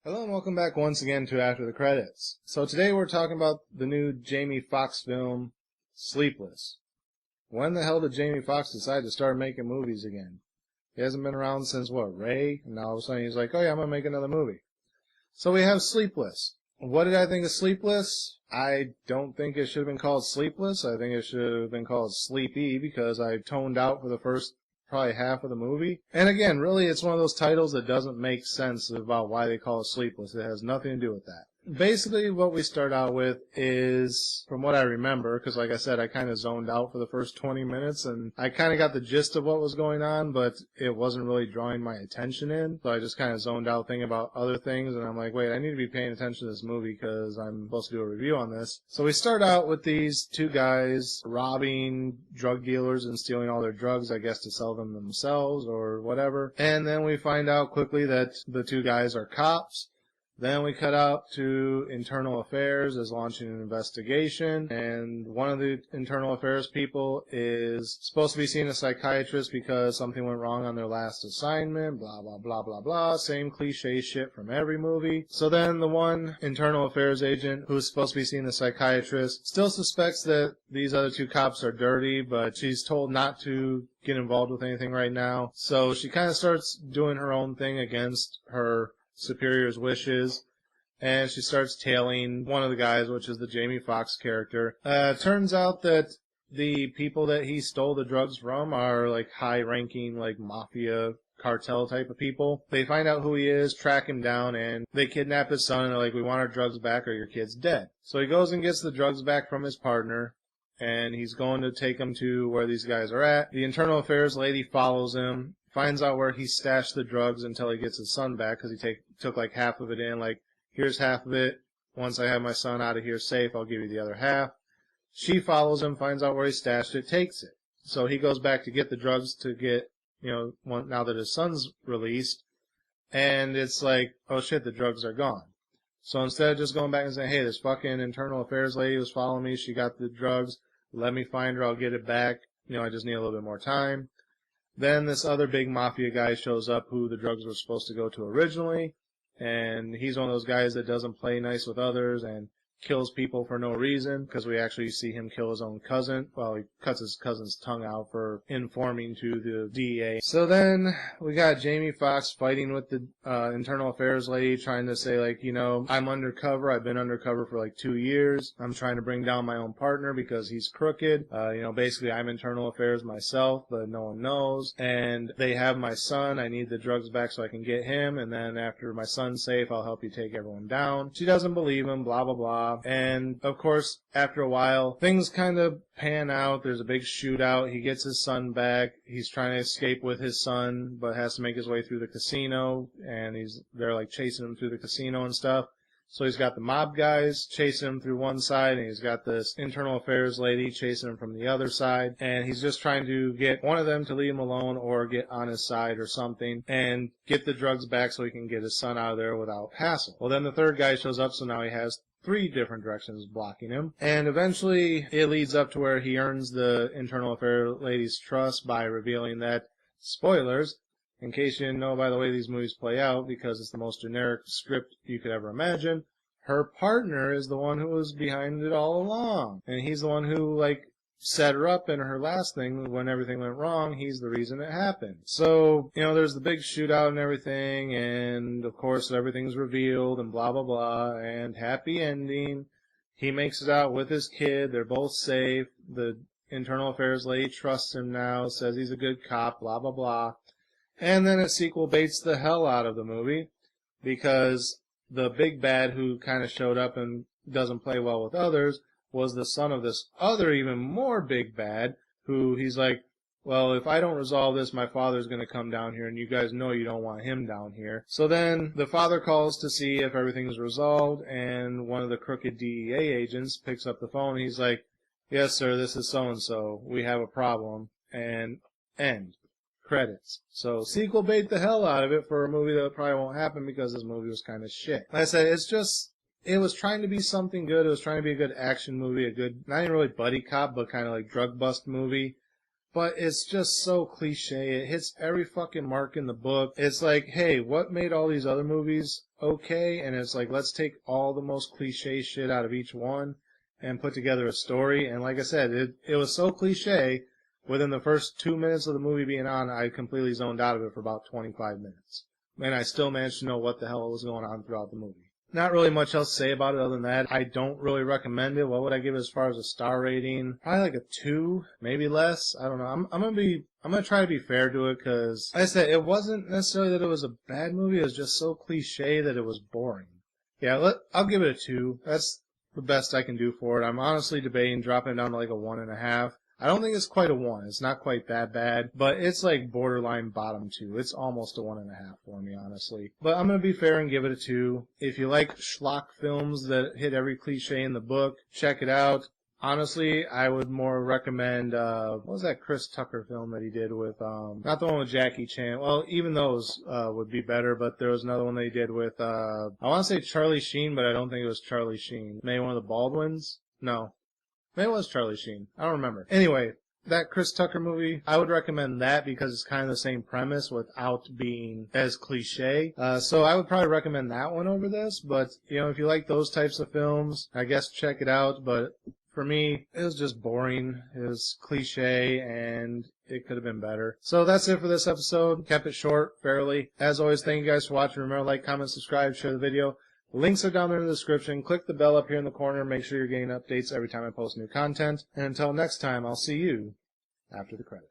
Hello and welcome back once again to After the Credits. So today we're talking about the new Jamie Foxx film, Sleepless. When the hell did Jamie Foxx decide to start making movies again? He hasn't been around since what, Ray? And now all of a sudden he's like, oh yeah, I'm gonna make another movie. So we have Sleepless. What did I think of Sleepless? I don't think it should have been called Sleepless. I think it should have been called Sleepy because I toned out for the first probably half of the movie. And again, really, it's one of those titles that doesn't make sense about why they call it Sleepless. It has nothing to do with that. Basically, what we start out with is, from what I remember, because like I said, I kind of zoned out for the first 20 minutes, and I kind of got the gist of what was going on, but it wasn't really drawing my attention in, so I just kind of zoned out thinking about other things, and I'm like, wait, I need to be paying attention to this movie because I'm supposed to do a review on this. So we start out with these two guys robbing drug dealers and stealing all their drugs, I guess to sell them themselves or whatever, and then we find out quickly that the two guys are cops. Then we cut out to Internal Affairs is launching an investigation, and one of the Internal Affairs people is supposed to be seeing a psychiatrist because something went wrong on their last assignment, blah, blah, blah, blah, blah, same cliche shit from every movie. So then the one Internal Affairs agent who's supposed to be seeing the psychiatrist still suspects that these other two cops are dirty, but she's told not to get involved with anything right now. So she kind of starts doing her own thing against her superior's wishes, and she starts tailing one of the guys, which is the Jamie Foxx character. Turns out that the people that he stole the drugs from are like high-ranking, like mafia cartel type of people. They find out who he is, track him down, and they kidnap his son, and they're like, we want our drugs back or your kid's dead. So he goes and gets the drugs back from his partner, and he's going to take them to where these guys are at. The Internal Affairs lady follows him, finds out where he stashed the drugs until he gets his son back, because he took like half of it in, like, here's half of it. Once I have my son out of here safe, I'll give you the other half. She follows him, finds out where he stashed it, takes it. So he goes back to get the drugs to get, now that his son's released, and it's like, oh shit, the drugs are gone. So instead of just going back and saying, hey, this fucking Internal Affairs lady was following me, she got the drugs, let me find her, I'll get it back, I just need a little bit more time. Then this other big mafia guy shows up who the drugs were supposed to go to originally, and he's one of those guys that doesn't play nice with others and kills people for no reason, because we actually see him kill his own cousin. Well, he cuts his cousin's tongue out for informing to the DEA. So then we got Jamie Foxx fighting with the Internal Affairs lady, trying to say, like, I'm undercover. I've been undercover for like 2 years. I'm trying to bring down my own partner because he's crooked. Basically I'm Internal Affairs myself, but no one knows. And they have my son. I need the drugs back so I can get him. And then after my son's safe, I'll help you take everyone down. She doesn't believe him, blah, blah, blah. And, of course, after a while, things kind of pan out. There's a big shootout. He gets his son back. He's trying to escape with his son, but has to make his way through the casino. And they're, like, chasing him through the casino and stuff. So he's got the mob guys chasing him through one side, and he's got this Internal Affairs lady chasing him from the other side. And he's just trying to get one of them to leave him alone or get on his side or something and get the drugs back so he can get his son out of there without hassle. Well, then the third guy shows up, so now he has 3 different directions blocking him. And eventually it leads up to where he earns the Internal Affairs lady's trust by revealing that, spoilers, in case you didn't know by the way these movies play out, because it's the most generic script you could ever imagine, her partner is the one who was behind it all along. And he's the one who, set her up in her last thing when everything went wrong. He's the reason it happened. So, there's the big shootout and everything, and of course everything's revealed and blah, blah, blah, and happy ending. He makes it out with his kid. They're both safe. The Internal Affairs lady trusts him now, says he's a good cop, blah, blah, blah. And then it sequel baits the hell out of the movie, because the big bad who kind of showed up and doesn't play well with others was the son of this other even more big bad, who he's like, well, if I don't resolve this, my father's going to come down here, and you guys know you don't want him down here. So then the father calls to see if everything's resolved, and one of the crooked DEA agents picks up the phone. He's like, yes, sir, this is so-and-so. We have a problem. And end. Credits. So sequel bait the hell out of it for a movie that probably won't happen because this movie was kind of shit. Like I said, it was trying to be something good. It was trying to be a good action movie, a good, not even really buddy cop, but kind of like drug bust movie. But it's just so cliche. It hits every fucking mark in the book. It's like, hey, what made all these other movies okay, and it's like, let's take all the most cliche shit out of each one and put together a story. And like I said, it was so cliche, within the first 2 minutes of the movie being on, I completely zoned out of it for about 25 minutes. And I still managed to know what the hell was going on throughout the movie. Not really much else to say about it other than that. I don't really recommend it. What would I give it as far as a star rating? Probably like a 2, maybe less. I don't know. I'm gonna try to be fair to it, because like I said, it wasn't necessarily that it was a bad movie. It was just so cliche that it was boring. Yeah, I'll give it a 2. That's the best I can do for it. I'm honestly debating dropping it down to like a 1.5. I don't think it's quite a 1. It's not quite that bad, but it's like borderline bottom 2. It's almost a 1.5 for me, honestly. But I'm going to be fair and give it a 2. If you like schlock films that hit every cliche in the book, check it out. Honestly, I would more recommend, what was that Chris Tucker film that he did with, not the one with Jackie Chan. Well, even those, would be better, but there was another one that he did with, I want to say Charlie Sheen, but I don't think it was Charlie Sheen. Maybe one of the Baldwins? No. Maybe it was Charlie Sheen. I don't remember. Anyway, that Chris Tucker movie, I would recommend that because it's kind of the same premise without being as cliche. So I would probably recommend that one over this. But, you know, if you like those types of films, I guess check it out. But for me, it was just boring. It was cliche, and it could have been better. So that's it for this episode. Kept it short, fairly. As always, thank you guys for watching. Remember to like, comment, subscribe, share the video. Links are down there in the description. Click the bell up here in the corner. Make sure you're getting updates every time I post new content. And until next time, I'll see you after the credits.